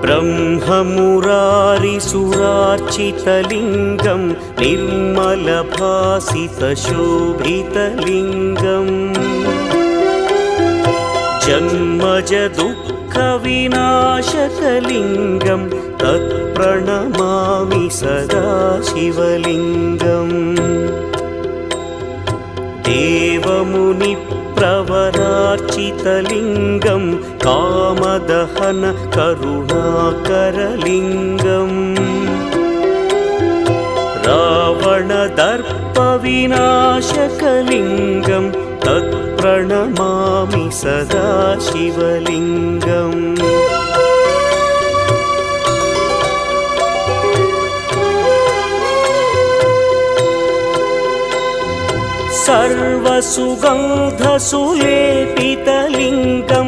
ब्रह्ममुरारिसुरार्चितलिङ्गं निर्मलभासितशोभितलिङ्गम् जन्मजदुःखविनाशकलिङ्गं तत्प्रणमामि सदा शिवलिङ्गम् देवमुनिप्रवरार्चितलिङ्गं कामदहन करुणाकरलिङ्गम् रावणदर्पविनाशकलिङ्गं तत्प्रणमामि सदा शिवलिङ्गम् सर्वसुगन्धसुलेपितलिङ्गं